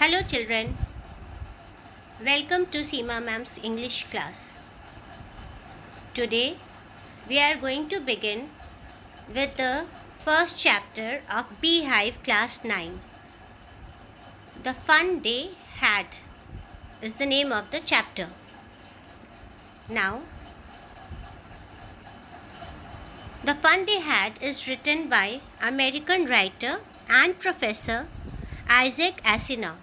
Hello children, welcome to Seema Ma'am's English class. Today we are going to begin with the first chapter of Beehive Class 9. The Fun They Had is the name of the chapter. Now, The Fun They Had is written by American writer and professor Isaac Asimov.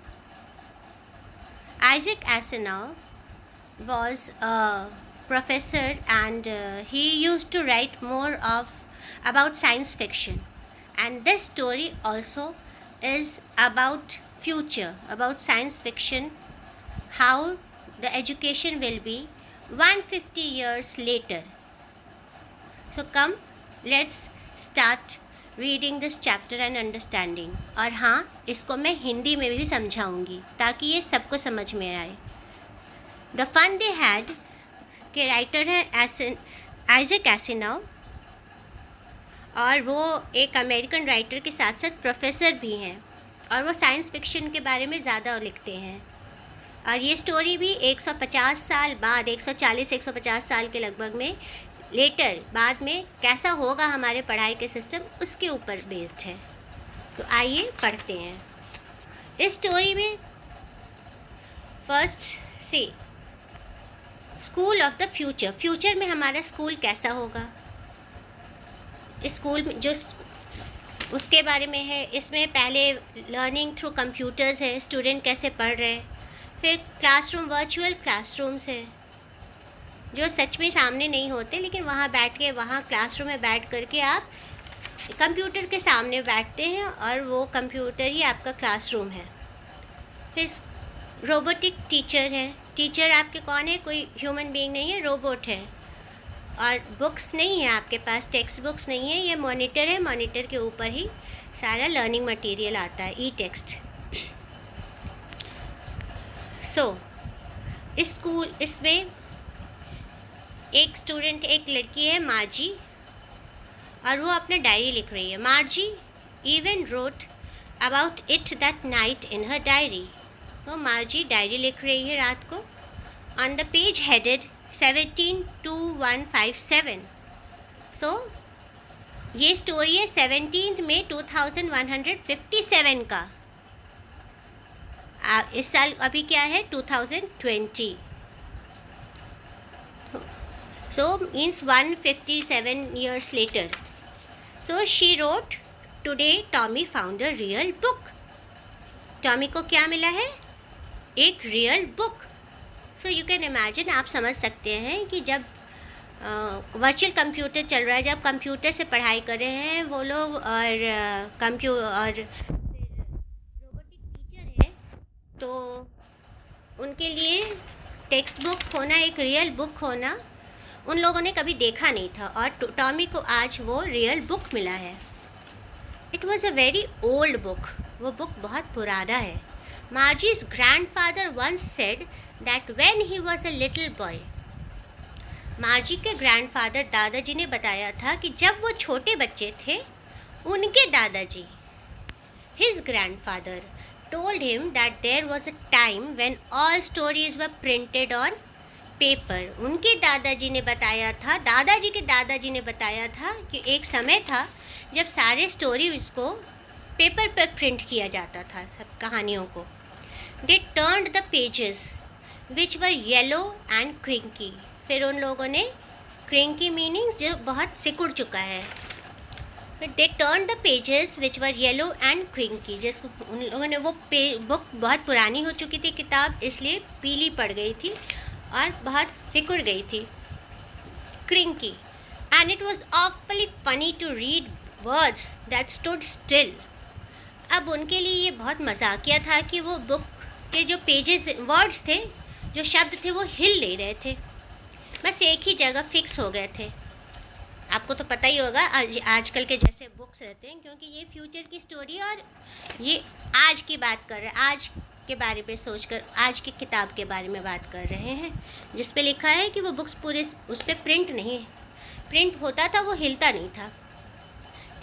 Isaac Asimov was a professor and he used to write more about science fiction, and this story also is about future, about science fiction, how the education will be 150 years later. So come, let's start reading this chapter and understanding. और हाँ, इसको मैं हिंदी में भी समझाऊंगी ताकि ये सबको समझ में आए. द फन दे हैड के राइटर हैं आइजैक एसिनॉव, और वो एक अमेरिकन राइटर के साथ साथ प्रोफेसर भी हैं, और वो साइंस फिक्शन के बारे में ज़्यादा लिखते हैं. और ये स्टोरी भी 150 साल बाद, 140-150 साल के लगभग में लेटर, बाद में कैसा होगा हमारे पढ़ाई के सिस्टम, उसके ऊपर बेस्ड है. तो आइए पढ़ते हैं. इस स्टोरी में फर्स्ट से school of the future, future में हमारा स्कूल कैसा होगा, स्कूल में जो उसके बारे में है. इसमें पहले लर्निंग थ्रू कंप्यूटर्स है, स्टूडेंट कैसे पढ़ रहे हैं. फिर क्लासरूम, वर्चुअल क्लासरूम्स है जो सच में सामने नहीं होते, लेकिन वहाँ बैठ के, वहाँ क्लासरूम में बैठ करके आप कंप्यूटर के सामने बैठते हैं और वो कंप्यूटर ही आपका क्लासरूम है. फिर रोबोटिक टीचर है. टीचर आपके कौन है? कोई ह्यूमन बीइंग नहीं है, रोबोट है. और बुक्स नहीं है आपके पास, टेक्स्ट बुक्स नहीं है, ये मॉनिटर है. मॉनिटर के ऊपर ही सारा लर्निंग मटेरियल आता है, ई टेक्स्ट. सो स्कूल, इसमें एक स्टूडेंट, एक लड़की है मार्जी, और वो अपना डायरी लिख रही है. मार्जी even wrote about it that night in her diary. तो मार्जी डायरी लिख रही है रात को. On the page headed 172157. सो ये स्टोरी है 17 में 2157 का. इस साल अभी क्या है? 2020. So means 157 years later. So she wrote, today Tommy found a real book. Tommy को क्या मिला है? एक real book. So you can imagine, आप समझ सकते हैं कि जब वर्चुअल कंप्यूटर चल रहा है, जब कंप्यूटर से पढ़ाई कर रहे हैं वो लोग, और रोबोटिक टीचर है, तो उनके लिए टेक्स्ट बुक होना, एक रियल बुक होना, उन लोगों ने कभी देखा नहीं था. और टॉमी को आज वो रियल बुक मिला है. It was a very old book. वो बुक बहुत पुराना है. Margie's grandfather once said that when he was a little boy. Margie के ग्रैंडफादर, दादाजी ने बताया था कि जब वो छोटे बच्चे थे, उनके दादाजी, his grandfather, told him that there was a time when all stories were printed on paper. उनके दादाजी ने बताया था, दादाजी के दादाजी ने बताया था कि एक समय था जब सारे स्टोरी इसको पेपर पर प्रिंट किया जाता था, सब कहानियों को. They turned the pages which were yellow and crinkly. फिर उन लोगों ने, क्रिंकी मीनिंग्स जो बहुत सिकुड़ चुका है, फिर they turn the pages which were yellow and crinkly, जिस उन लोगों ने, वो बुक बहुत पुरानी हो चुकी थी किताब, इसलिए पीली पड़ गई थी और बहुत सिकुड़ गई थी, crinkly. And it was awfully funny to read words that stood still. अब उनके लिए ये बहुत मजाकिया था कि वो बुक के जो पेजेस, वर्ड्स थे, जो शब्द थे, वो हिल नहीं रहे थे, बस एक ही जगह फिक्स हो गए थे. आपको तो पता ही होगा आजकल के जैसे बुक्स रहते हैं, क्योंकि ये फ्यूचर की स्टोरी और ये आज की बात कर रहे हैं, आज के बारे में सोचकर आज की किताब के बारे में बात कर रहे हैं, जिस पे लिखा है कि वो बुक्स पूरे उस पर प्रिंट नहीं, प्रिंट होता था, वो हिलता नहीं था.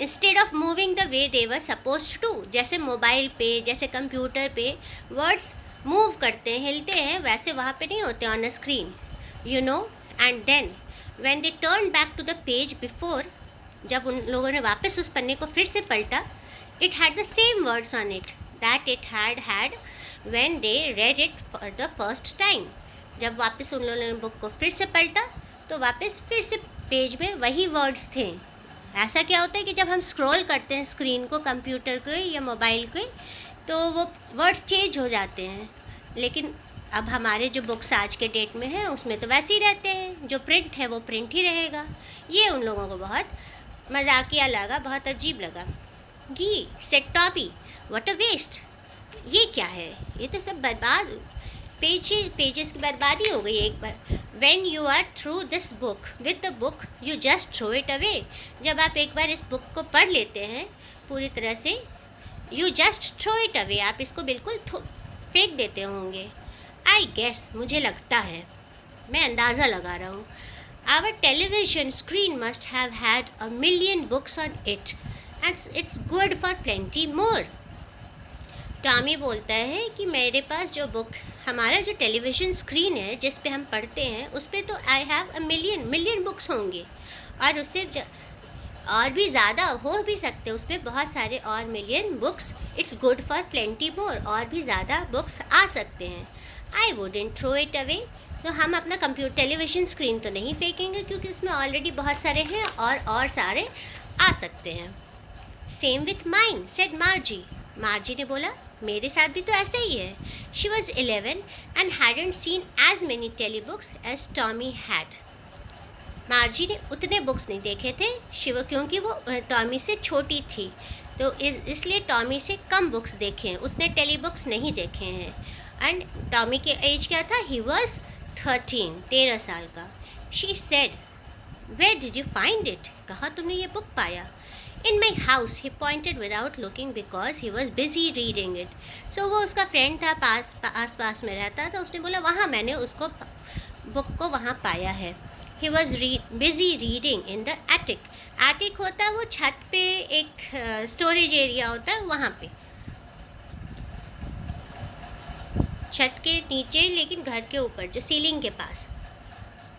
Instead of moving the way they were supposed to, जैसे मोबाइल पे, जैसे कंप्यूटर पे वर्ड्स मूव करते हैं, हिलते हैं, वैसे वहाँ पे नहीं होते on a screen, you know. And then when they turn back to the page before, जब उन लोगों ने वापस उस पन्ने को फिर से पलटा, it had the same words on it that it had had when they read it for the first time. जब वापस उन लोगों ने बुक को फिर से पलटा तो वापस फिर से पेज में वही वर्ड्स थे। ऐसा क्या होता है कि जब हम स्क्रॉल करते हैं स्क्रीन को, कंप्यूटर को या मोबाइल को, तो वो वर्ड्स चेंज हो जाते हैं, लेकिन अब हमारे जो बुक्स आज के डेट में हैं उसमें तो वैसे ही रहते हैं, जो प्रिंट है वो प्रिंट ही रहेगा। ये उन लोगों को बहुत मजाकिया लगा, बहुत अजीब लगा। He said Tommy, what a waste, ये क्या है, ये तो सब बर्बाद, पेजेस की बर्बादी हो गई एक बार। When you are through this book with the book, you just throw it away. जब आप एक बार इस बुक को पढ़ लेते हैं पूरी तरह से, you just throw it away, आप इसको बिल्कुल फेंक देते होंगे। I guess, मुझे लगता है, मैं अंदाज़ा लगा रहा हूँ, our television screen must have had a million books on it and it's good for plenty more. Tommy बोलता है कि मेरे पास जो बुक, हमारा जो टेलीविज़न स्क्रीन है जिस पे हम पढ़ते हैं, उस पे तो I have a million books होंगे, और उससे और भी ज़्यादा हो भी सकते हैं, उस पर बहुत सारे और million books. It's good for plenty more, और भी ज़्यादा बुक्स आ सकते हैं। I wouldn't throw it away, तो हम अपना कंप्यूटर टेलीविज़न स्क्रीन तो नहीं फेंकेंगे क्योंकि इसमें ऑलरेडी बहुत सारे हैं और सारे आ सकते हैं। Same with mine said Margie, Margie ने बोला मेरे साथ भी तो ऐसा ही है। She was 11 and hadn't seen as many tele books as Tommy had. Margie ने उतने बुक्स नहीं देखे थे क्योंकि वो टॉमी से छोटी थी, तो इसलिए टॉमी से कम बुक्स देखे हैं, उतने टेली बुक्स नहीं देखे हैं। एंड टॉमी के एज क्या था, ही वॉज 13 साल का। She said where did you find it, कहाँ तुमने ये बुक पाया। In my house, he pointed without looking because he was busy reading it. So वो उसका फ्रेंड था, पास में रहता था, उसने बोला वहाँ मैंने उसको बुक को वहाँ पाया है। He was busy reading in the attic. Attic होता है वो छत पे एक स्टोरेज एरिया होता है, वहाँ पे छत के नीचे, लेकिन घर के ऊपर जो सीलिंग के पास।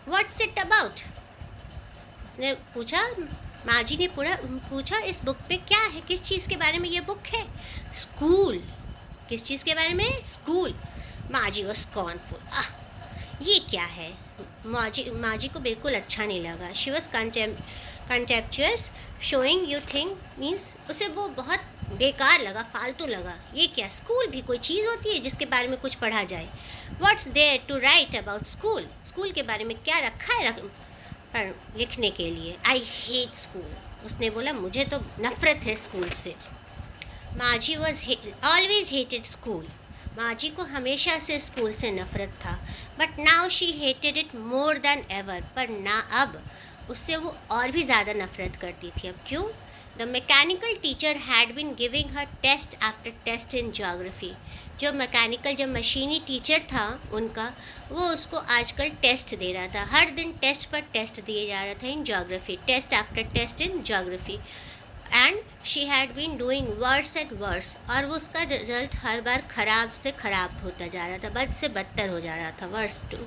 What's it about? उसने पूछा, माजी ने पूछा इस बुक पे क्या है, किस चीज़ के बारे में ये बुक है। स्कूल, किस चीज़ के बारे में, स्कूल। माजी वो स्कॉर्नफुल, ये क्या है। माजी को बिल्कुल अच्छा नहीं लगा। She was contemptuous showing you think, means उसे वो बहुत बेकार लगा, फालतू लगा। ये क्या, स्कूल भी कोई चीज़ होती है जिसके बारे में कुछ पढ़ा जाए। What's there to write about school, school के बारे में क्या रखा है पर लिखने के लिए। आई हेट स्कूल, उसने बोला मुझे तो नफ़रत है स्कूल से। माजी वॉज ऑलवेज हेटेड स्कूल, माजी को हमेशा से स्कूल से नफ़रत था। But now she hated it more than ever, पर ना अब उससे वो और भी ज़्यादा नफ़रत करती थी। अब क्यों? The mechanical teacher had been giving her test after test in geography. जो मशीनी टीचर था उनका, वो उसको आजकल टेस्ट दे रहा था, हर दिन टेस्ट पर टेस्ट दिए जा रहा था in geography, test after test in geography. And she had been doing worse and worse, और वो उसका रिजल्ट हर बार ख़राब से ख़राब होता जा रहा था, बद से बदतर हो जा रहा था, worse too.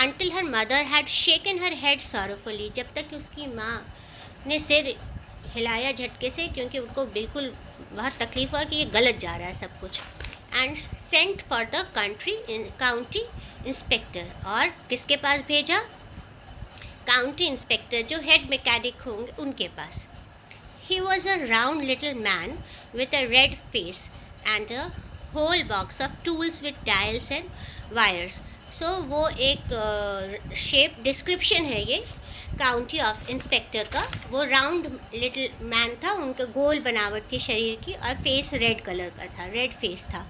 Until her mother had shaken her head sorrowfully, जब तक कि उसकी माँ ने सिर हिलाया झटके से, क्योंकि उनको बिल्कुल बहुत तकलीफ हुआ कि ये गलत जा रहा है सब कुछ। And sent for the county inspector, और किसके पास भेजा, काउंटी इंस्पेक्टर जो हेड मैकेनिक होंगे उनके पास। He was a round little man with a red face and a whole box of tools with dials and wires. So वो एक शेप डिस्क्रिप्शन है ये काउंटी ऑफ इंस्पेक्टर का। वो राउंड लिटिल मैन था, उनका गोल बनावट थी शरीर की, और फेस रेड कलर का था, रेड फेस था।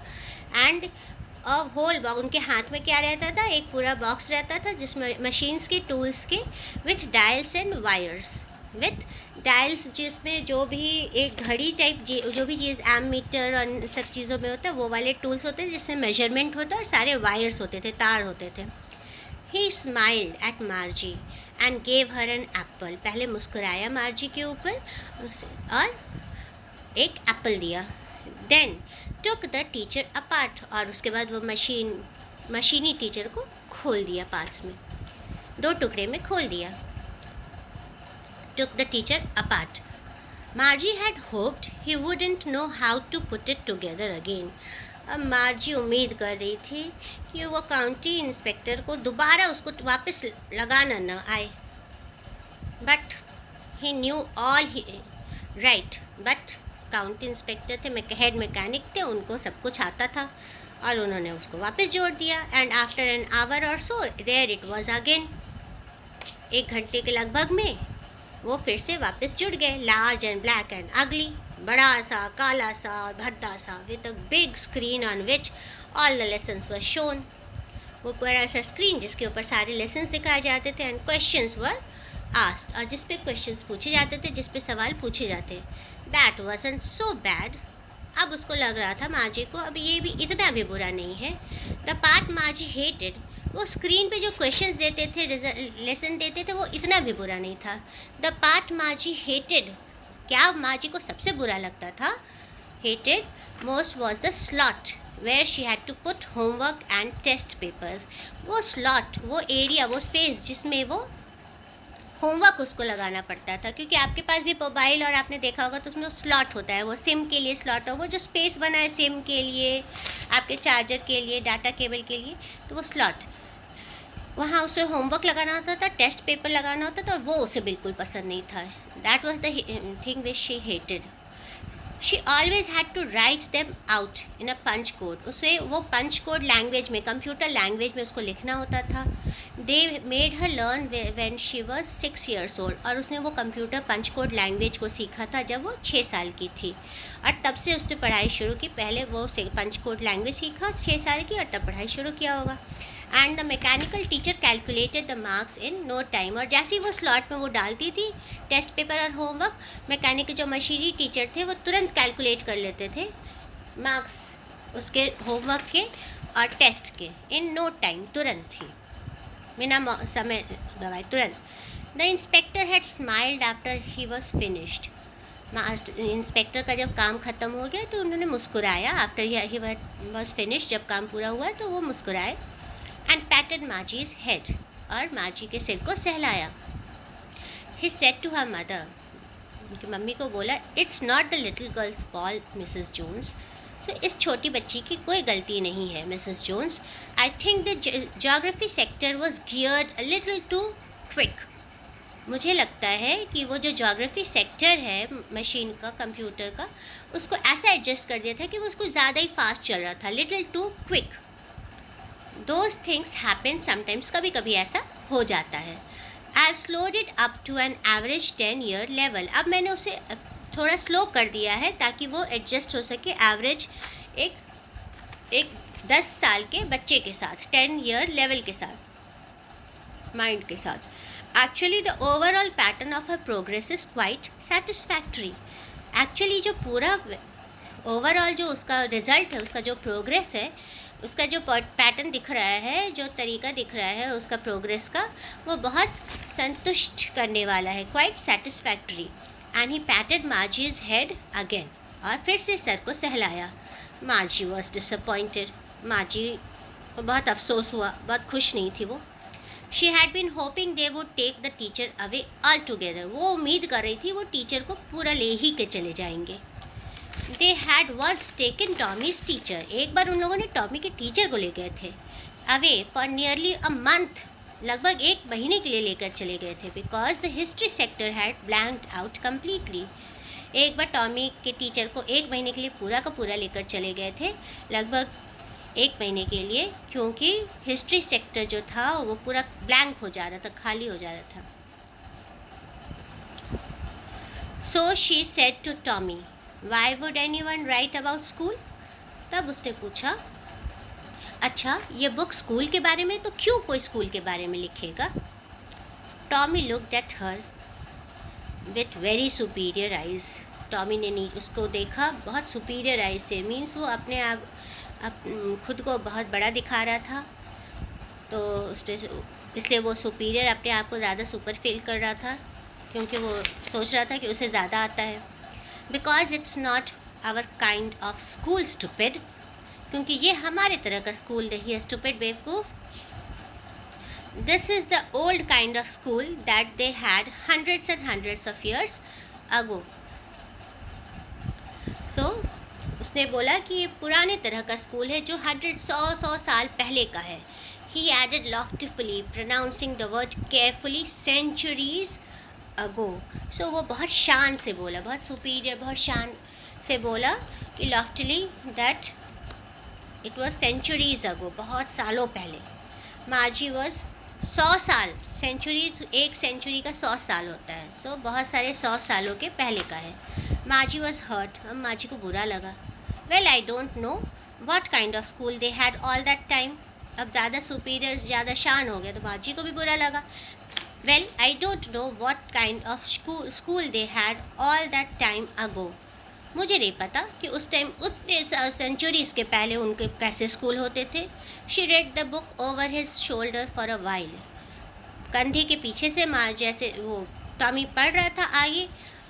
एंड अ होल बॉक्स, उनके हाथ में क्या रहता था, एक पूरा बॉक्स रहता था जिसमें मशीन्स के, टूल्स के, with dials and wires, with dials जिसमें जो भी एक घड़ी टाइप जो भी चीज़ एमीटर और इन सब चीज़ों में होता है वो वाले टूल्स होते हैं जिसमें मेजरमेंट होता है, और सारे वायर्स होते थे, तार होते थे। He smiled at Margie and gave her an apple. पहले मुस्कुराया मार्जी के ऊपर और एक एप्पल दिया। Then took the teacher apart, और उसके बाद वो मशीनी टीचर को खोल दिया, पार्ट्स में 2 टुकड़े में खोल दिया। Took the teacher apart. Margie had hoped he wouldn't know how to put it together again. अब मार्जी उम्मीद कर रही थी कि वो काउंटी इंस्पेक्टर को दोबारा उसको वापस लगाना न आए। But he knew all right, but county inspector थे, हेड मैकेनिक थे, उनको सब कुछ आता था और उन्होंने उसको वापस जोड़ दिया। And after an hour or so there it was again. 1 घंटे के लगभग में वो फिर से वापस जुड़ गए। लार्ज एंड ब्लैक एंड अगली, बड़ा सा, काला सा और भद्दा सा, with a big screen on which all the lessons were shown. वो बड़ा सा स्क्रीन जिसके ऊपर सारे लेसन्स दिखाए जाते थे। एंड क्वेश्चंस वर आस्क्ड, और जिस पे क्वेश्चंस पूछे जाते थे, जिस पे सवाल पूछे जाते। That wasn't so bad. अब उसको लग रहा था मार्जी को अब ये भी इतना भी बुरा नहीं है। द पार्ट मार्जी हेटेड, वो स्क्रीन पे जो क्वेश्चंस देते थे, लेसन देते थे, वो इतना भी बुरा नहीं था। द पार्ट मार्जी हेटेड, क्या मार्जी को सबसे बुरा लगता था, hated most was the slot where she had to put homework and test papers. वो स्लॉट, वो एरिया, वो स्पेस जिसमें वो होमवर्क उसको लगाना पड़ता था, क्योंकि आपके पास भी मोबाइल और आपने देखा होगा तो उसमें स्लॉट होता है, वो सिम के लिए स्लॉट हो, वो जो स्पेस बना है सिम के लिए, आपके चार्जर के लिए, डाटा केबल के लिए, तो वो स्लॉट, वहाँ उसे होमवर्क लगाना होता था, टेस्ट पेपर लगाना होता था, और वो उसे बिल्कुल पसंद नहीं था। That was the thing which she hated. She always had to write them out in a punch code. उसे वो पंच कोड लैंग्वेज में, कंप्यूटर लैंग्वेज में उसको लिखना होता था। They made her learn when she was 6 years old, और उसने वो कंप्यूटर पंच कोड लैंग्वेज को सीखा था जब वो 6 साल की थी, और तब से उसने पढ़ाई शुरू की। पहले वो पंच कोड लैंग्वेज सीखा 6 साल की, और तब पढ़ाई शुरू किया होगा। And the mechanical teacher calculated the marks in no time, और जैसे ही वो स्लॉट में वो डालती थी टेस्ट पेपर और होमवर्क, मैकेनिक जो मशीनी टीचर थे वो तुरंत कैलकुलेट कर लेते थे मार्क्स उसके होमवर्क के और टेस्ट के, इन नो टाइम, तुरंत ही, बिना समय गवाए, तुरंत। The inspector had smiled after he was finished. Inspector का जब काम ख़त्म हो गया तो उन्होंने मुस्कुराया। आफ्टर ही वॉज फिनिश्ड, जब काम पूरा हुआ तो वो मुस्कुराए। एंड पैटेड मार्जीज हेड, और मार्जी के सिर को सहलाया। He said to her mother, उनकी मम्मी को बोला, it's not the little girl's fault Mrs Jones. तो इस छोटी बच्ची की कोई गलती नहीं है Mrs Jones. I think the geography sector was geared a little too quick. मुझे लगता है कि वो जो ज्योग्राफी सेक्टर है मशीन का, कंप्यूटर का, उसको ऐसा एडजस्ट कर दिया था कि वो उसको ज़्यादा ही फास्ट चल रहा था, little too quick. Those things happen sometimes, कभी कभी ऐसा हो जाता है। I have slowed it up to an average 10-year level. अब मैंने उसे थोड़ा स्लो कर दिया है ताकि वो एडजस्ट हो सके एवरेज एक 10 साल के बच्चे के साथ, 10-year लेवल के साथ, माइंड के साथ। Actually the overall pattern of her progress is quite satisfactory. Actually जो पूरा ओवरऑल जो उसका रिज़ल्ट है, उसका जो प्रोग्रेस है, उसका जो पैटर्न दिख रहा है, जो तरीका दिख रहा है उसका प्रोग्रेस का, वो बहुत संतुष्ट करने वाला है, quite satisfactory. And he patted Margie's head again, और फिर से सर को सहलाया। मार्जी वॉज डिसअपॉइंटेड, मार्जी को बहुत अफसोस हुआ, बहुत खुश नहीं थी वो। She had been hoping they would take the teacher away altogether. वो उम्मीद कर रही थी वो टीचर को पूरा ले ही के चले जाएंगे। They had once taken Tommy's teacher, एक बार उन लोगों ने टॉमी के टीचर को ले गए थे away for nearly a month, लगभग 1 महीने के लिए लेकर चले गए थे, because the history sector had blanked out completely. एक बार टॉमी के टीचर को 1 महीने के लिए पूरा का पूरा लेकर चले गए थे, लगभग 1 महीने के लिए, क्योंकि हिस्ट्री सेक्टर जो था वो पूरा ब्लैंक हो जा रहा था, खाली हो जा रहा था। So she said to Tommy, why would anyone write about school. तब उसने पूछा, अच्छा ये बुक स्कूल के बारे में, तो क्यों कोई स्कूल के बारे में लिखेगा। Tommy looked at her with very superior eyes. Tommy ने उसको देखा बहुत सुपीरियर आइज से, मीन्स वो अपने आप खुद को बहुत बड़ा दिखा रहा था। तो उसने इसलिए वो सुपीरियर अपने आप को ज़्यादा सुपर फील कर रहा था, क्योंकि वो सोच रहा था कि उसे ज़्यादा आता है. Because it's not our kind of school stupid, क्योंकि ये हमारे तरह का स्कूल नहीं है स्टूपिड बेवकूफ़. This is the old kind of school that they had hundreds and hundreds of years ago. सो उसने बोला कि ये पुराने तरह का स्कूल है जो 100 साल पहले का है. He added loftily, pronouncing the word carefully, centuries ago. So वो बहुत शान से बोला, बहुत सुपीरियर, बहुत शान से बोला कि loftily that it was centuries ago, बहुत सालों पहले. मार्जी was 100 साल, सेंचुरी, एक सेंचुरी का 100 साल होता है. सो बहुत सारे 100 सालों के पहले का है. मार्जी was hurt, अब मार्जी को बुरा लगा. Well, I don't know what kind of school they had all that time. अब ज़्यादा सुपीरियर, ज़्यादा शान हो गया तो मार्जी को भी बुरा लगा. Well, I don't know what kind of school they had all that time ago. मुझे नहीं पता कि उस टाइम उतने सेंचुरीज़ के पहले उनके कैसे स्कूल होते थे. She read the book over his shoulder for a while. कंधे के पीछे से माँ जैसे वो टॉमी पढ़ रहा था आगे,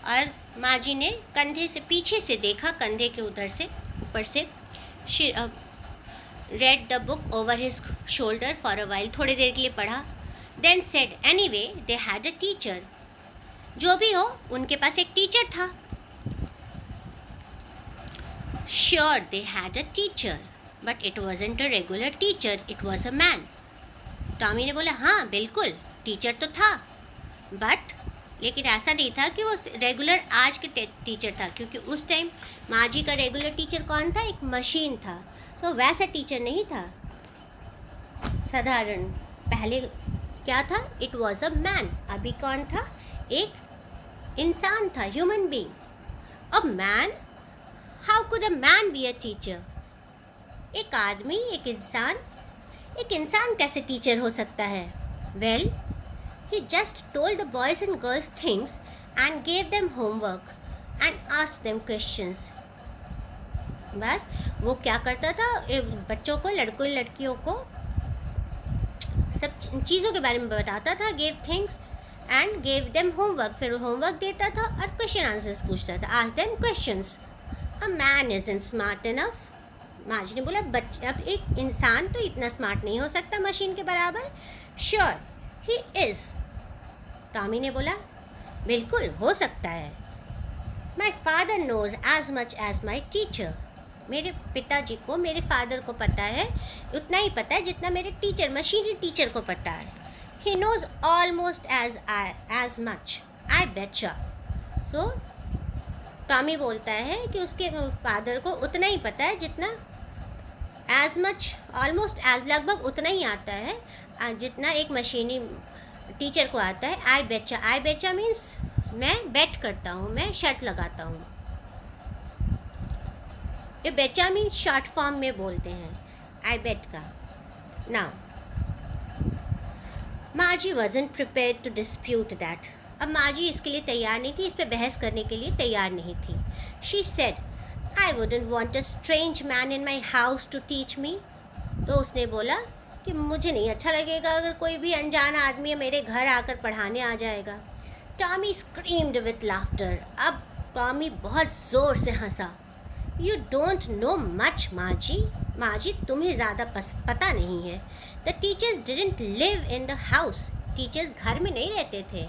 और माँ ने कंधे से पीछे से देखा, कंधे के उधर से ऊपर से. She read the book over his shoulder for a while, थोड़ी देर के लिए पढ़ा. Then said, anyway, they had a teacher. जो भी हो, उनके पास एक टीचर था. Sure, they had a teacher, but it wasn't a regular teacher, it was a man. Tommy ने बोला हाँ बिल्कुल टीचर तो था, बट लेकिन ऐसा नहीं था कि वो रेगुलर आज के टीचर था, क्योंकि उस टाइम माजी का रेगुलर टीचर कौन था, एक मशीन था. तो वैसा टीचर नहीं था साधारण. पहले क्या था, इट वॉज अ मैन. अभी कौन था, एक इंसान था, human being. A man, how could a man be a teacher. एक आदमी, एक इंसान कैसे टीचर हो सकता है. Well, he just told the boys and girls things and gave them homework and asked them questions. बस वो क्या करता था, बच्चों को, लड़कों लड़कियों को सब चीज़ों के बारे में बताता था. gave things and gave them homework, फिर होमवर्क देता था और क्वेश्चन आंसर्स पूछता था. ask them questions. a man isn't smart enough. माज ने बोला अब एक इंसान तो इतना स्मार्ट नहीं हो सकता मशीन के बराबर. Sure he is. टॉमी ने बोला बिल्कुल हो सकता है. My father knows as much as my teacher. मेरे पिताजी को, मेरे फादर को पता है, उतना ही पता है जितना मेरे टीचर, मशीनरी टीचर को पता है. He knows almost as much, I betcha. So Tommy बोलता है कि उसके फादर को उतना ही पता है जितना, एज मच, ऑलमोस्ट एज, लगभग उतना ही आता है जितना एक मशीनी टीचर को आता है. आई बेचा, आई बेचा मीन्स मैं बेट करता हूँ, मैं शर्त लगाता हूँ. ये बेचा मीन्स शॉर्ट फॉर्म में बोलते हैं आई बेट का. नाउ माजी wasn't prepared to dispute that. अब माजी इसके लिए तैयार नहीं थी, इस पे बहस करने के लिए तैयार नहीं थी. She said, I wouldn't want a strange man in my house to teach me. तो उसने बोला कि मुझे नहीं अच्छा लगेगा अगर कोई भी अनजान आदमी मेरे घर आकर पढ़ाने आ जाएगा. Tommy screamed with laughter. अब टॉमी बहुत ज़ोर से हंसा. You don't know much, माजी. माजी तुम्हें ज़्यादा पता नहीं है. The teachers didn't live in the house. Teachers घर में नहीं रहते थे.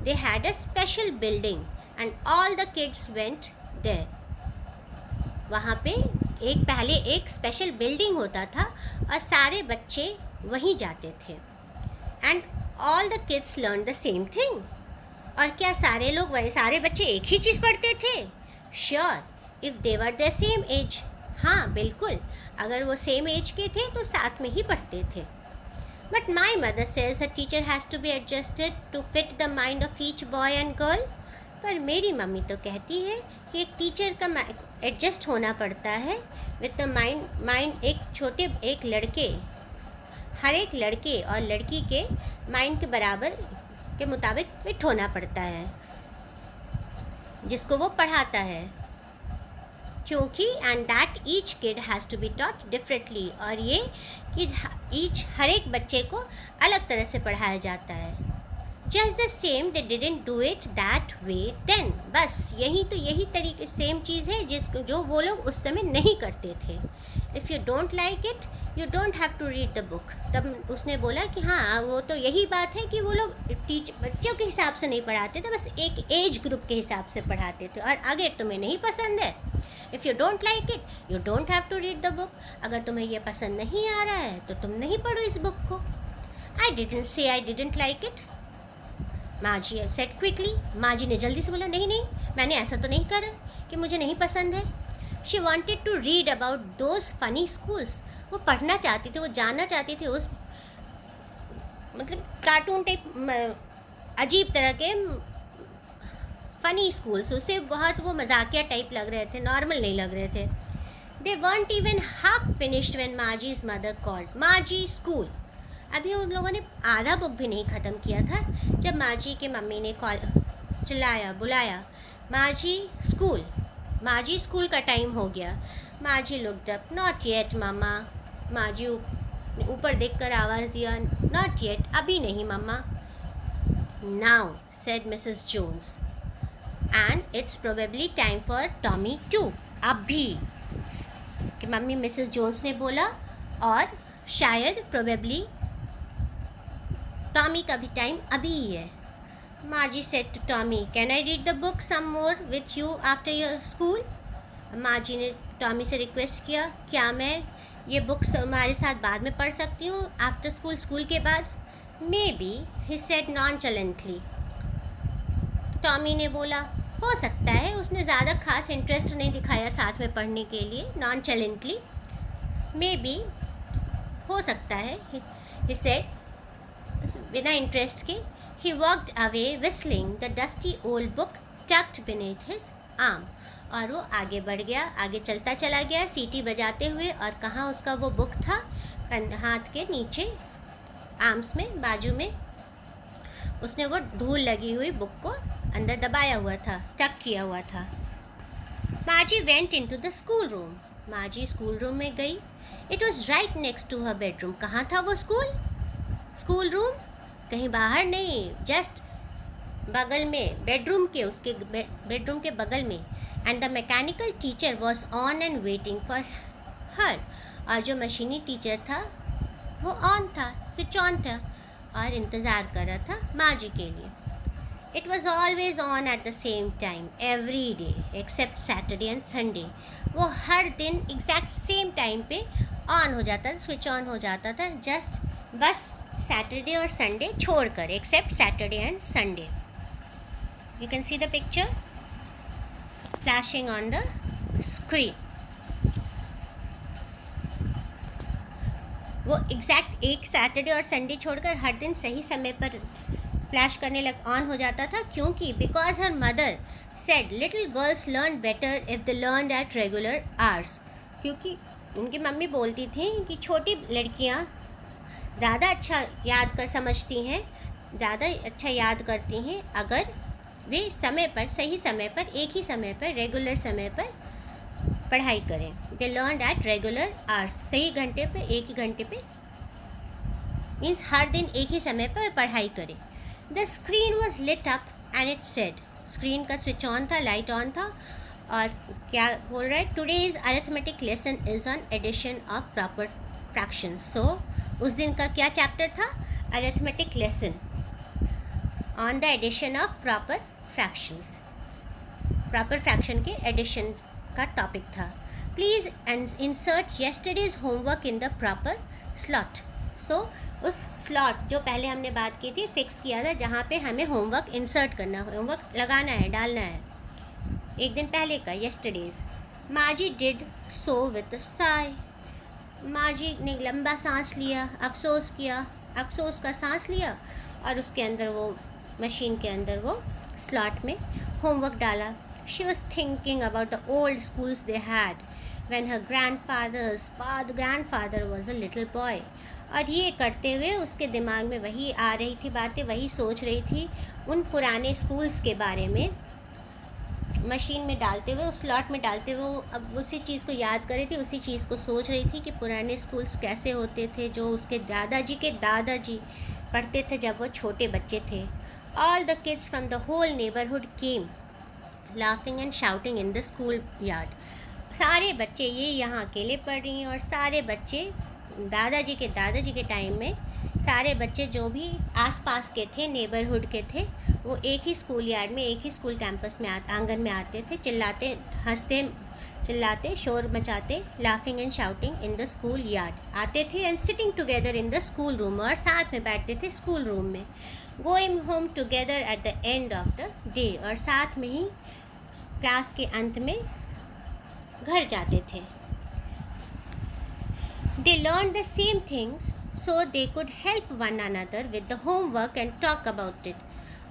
They had a special building and all the kids went there. वहाँ पे पहले एक स्पेशल बिल्डिंग होता था और सारे बच्चे वहीं जाते थे. And all the kids learn the same thing. और क्या सारे लोग, सारे बच्चे एक ही चीज़ पढ़ते थे. Sure, if they were the same age. हाँ बिल्कुल, अगर वो सेम एज के थे तो साथ में ही पढ़ते थे. But my mother says a teacher has to be adjusted to fit the mind of each boy and girl. पर मेरी मम्मी तो कहती है कि एक टीचर का एडजस्ट होना पड़ता है विद द माइंड एक लड़के, हर एक लड़के और लड़की के माइंड के बराबर के मुताबिक फिट होना पड़ता है जिसको वो पढ़ाता है. क्योंकि and that each kid has to be taught differently, और ये कि हर एक बच्चे को अलग तरह से पढ़ाया जाता है। Just the same they didn't do it that way then, बस यही तरीके सेम चीज़ है जो वो लोग उस समय नहीं करते थे। If you don't like it you don't have to read the book. तब उसने बोला कि हाँ, वो तो यही बात है कि वो लोग बच्चों के हिसाब से नहीं पढ़ाते थे, बस एक एज ग्रुप के हिसाब से पढ़ाते थे, और अगर तुम्हें नहीं पसंद है, if you don't like it you don't have to read the book, अगर तुम्हें ये पसंद नहीं आ रहा है तो तुम नहीं पढ़ो इस बुक को। I didn't say I didn't like it, माजी सेड क्विकली। माजी ने जल्दी से बोला, नहीं नहीं, मैंने ऐसा तो नहीं करा कि मुझे नहीं पसंद है। She wanted to read about those funny schools, वो पढ़ना चाहती थी, वो जानना चाहती थी उस मतलब कार्टून टाइप अजीब तरह के फनी स्कूल्स, उसे बहुत वो मजाकिया टाइप लग रहे थे, नॉर्मल नहीं लग रहे थे। They weren't even half finished when Margie's mother called Margie school. अभी उन लोगों ने आधा बुक भी नहीं ख़त्म किया था जब माजी के मम्मी ने कॉल चिल्लाया, बुलाया, माजी स्कूल का टाइम हो गया। Margie looked up, not yet mamma. Margie ऊपर देखकर आवाज़ दिया, नॉट येट, अभी नहीं mamma. Now said Mrs Jones, and it's probably time for Tommy too, अभी, कि मम्मी मिसेस जोन्स ने बोला, और शायद प्रोबेबली टॉमी का भी टाइम अभी ही है। Margie said to Tommy, can I read the book some more with you after your school. Margie ने टॉमी से रिक्वेस्ट किया, क्या मैं ये बुक्स तुम्हारे साथ बाद में पढ़ सकती हूँ आफ्टर स्कूल, स्कूल के बाद। Maybe, he said nonchalantly. Tommy ने बोला, हो सकता है, उसने ज़्यादा खास इंटरेस्ट नहीं दिखाया साथ में पढ़ने के लिए, नॉनचलेंटली। मे बी, हो सकता है, ही सेड बिना इंटरेस्ट के। He walked away whistling the dusty old book tucked beneath his arm, और वो आगे बढ़ गया, आगे चलता चला गया सीटी बजाते हुए, और कहाँ उसका वो बुक था, हाथ के नीचे, आर्म्स में, बाजू में, उसने वो धूल लगी हुई बुक को अंदर दबाया हुआ था, टक किया हुआ था। Margie went into the school room, Margie school room में गई। It was right next to her bedroom, कहाँ था वो स्कूल रूम, कहीं बाहर नहीं, जस्ट बगल में, बेडरूम के, उसके बेडरूम के बगल में। And the mechanical teacher was on and waiting for her, और जो मशीनी टीचर था वो ऑन था, स्विच ऑन था, और इंतज़ार कर रहा था माजी के लिए। It was always on at the same time every day except Saturday and Sunday, वो हर दिन एग्जैक्ट सेम टाइम पे ऑन हो जाता था, स्विच ऑन हो जाता था, जस्ट बस सैटरडे और संडे छोड़कर, except Saturday and Sunday. You can see the picture flashing on the screen. वो एग्जैक्ट एक सैटरडे और संडे छोड़कर हर दिन सही समय पर फ्लैश करने लग ऑन हो जाता था, क्योंकि because her mother said little girls learn better if they learn at regular hours, क्योंकि उनकी मम्मी बोलती थी कि छोटी लड़कियां ज़्यादा अच्छा याद कर समझती हैं, ज़्यादा अच्छा याद करती हैं अगर वे समय पर, सही समय पर, एक ही समय पर, रेगुलर समय पर पढ़ाई करें। They learn at regular hours, सही घंटे पे, एक ही घंटे पे, मीन्स हर दिन एक ही समय पर पढ़ाई करें। The screen was lit up and it said, screen का स्विच ऑन था, लाइट ऑन था, और क्या बोल रहा है, today's arithmetic lesson is on addition of proper fraction. So उस दिन का क्या चैप्टर था, arithmetic lesson on the addition of proper fractions, proper fraction के एडिशन का टॉपिक था। Please insert yesterday's homework in the proper slot. So उस slot जो पहले हमने बात की थी, फिक्स किया था, जहाँ पे हमें होमवर्क इंसर्ट करना, होमवर्क लगाना है, डालना है, एक दिन पहले का, येस्टरडेज। माजी डिड सो विद साय, माजी ने लंबा सांस लिया, अफसोस किया, अफसोस का सांस लिया, और उसके अंदर वो मशीन के अंदर वो स्लॉट में होमवर्क डाला। She was thinking about the old schools they had when her grandfather was a little boy, और ये करते हुए उसके दिमाग में वही आ रही थी बातें, वही सोच रही थी उन पुराने स्कूल्स के बारे में मशीन में डालते हुए, उस स्लॉट में डालते हुए वो अब उसी चीज़ को याद कर रही थी, उसी चीज़ को सोच रही थी कि पुराने स्कूल्स कैसे होते थे जो उसके दादाजी के दादाजी पढ़ते थे जब वो छोटे बच्चे थे. All the kids from the whole neighbourhood came laughing and shouting in the school yard. सारे बच्चे, ये यहाँ अकेले पढ़ रही हैं और सारे बच्चे दादाजी के टाइम में सारे बच्चे जो भी आसपास के थे, नेबरहुड के थे, वो एक ही स्कूल यार्ड में, एक ही स्कूल कैंपस में आंगन में आते थे, चिल्लाते, हंसते, चिल्लाते, शोर मचाते, laughing and shouting in the school yard आते थे. And sitting together in the school room, और साथ में बैठते थे स्कूल रूम में. Going home together at the end of the day, और साथ में ही क्लास के अंत में घर जाते थे. They learned the same things so they could help one another with the homework and talk about it.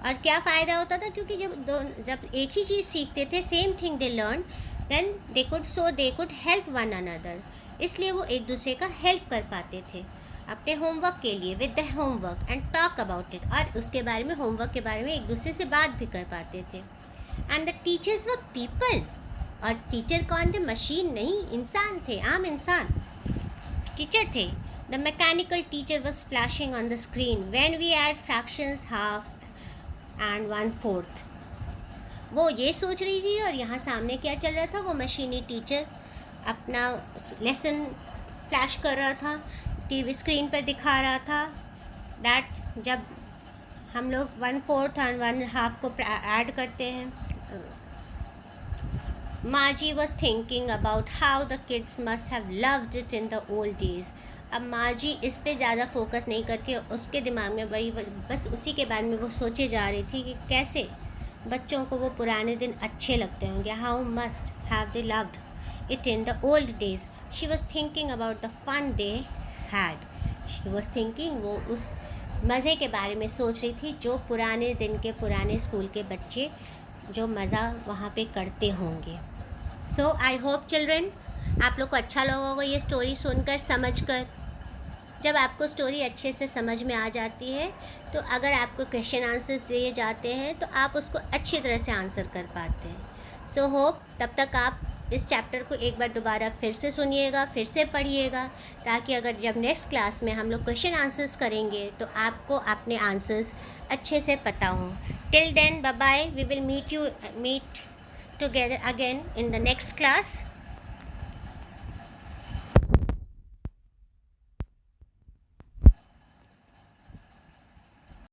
और क्या फ़ायदा होता था, क्योंकि जब एक ही चीज़ सीखते थे, same thing they learn, then they could help one another. इसलिए वो एक दूसरे का हेल्प कर पाते थे अपने होमवर्क के लिए, with the homework and talk about it, और उसके बारे में, होमवर्क के बारे में एक दूसरे से बात भी कर पाते थे. And the teachers were people, और टीचर कौन थे? मशीन नहीं, इंसान थे, आम इंसान टीचर थे. The mechanical teacher was flashing on the screen when we add fractions half and 1/4. वो ये सोच रही थी और यहाँ सामने क्या चल रहा था, वो मशीनी टीचर अपना लेसन फ्लैश कर रहा था, टीवी स्क्रीन पर दिखा रहा था. दैट जब हम लोग 1/4 और 1/2 को ऐड करते हैं. Margie was thinking about how the kids must have loved it in the old days. अब मार्जी इस पे ज़्यादा फोकस नहीं करके उसके दिमाग में वही, बस उसी के बारे में वो सोचे जा रही थी कि कैसे बच्चों को वो पुराने दिन अच्छे लगते होंगे. How must have they loved it in the old days. She was thinking about the fun they had. She was thinking, वो उस मज़े के बारे में सोच रही थी जो पुराने दिन के, पुराने स्कूल के बच्चे जो मज़ा वहाँ पे करते होंगे. सो आई होप चिल्ड्रन, आप लोग को अच्छा लगा होगा ये स्टोरी सुनकर, समझकर. जब आपको स्टोरी अच्छे से समझ में आ जाती है तो अगर आपको क्वेश्चन आंसर्स दिए जाते हैं तो आप उसको अच्छी तरह से आंसर कर पाते हैं. सो होप तब तक आप इस चैप्टर को एक बार दोबारा फिर से सुनिएगा, फिर से पढ़िएगा, ताकि अगर जब नेक्स्ट क्लास में हम लोग क्वेश्चन आंसर्स करेंगे तो आपको अपने आंसर्स अच्छे से पता हों. Till then, bye bye. We will meet together again in the next class.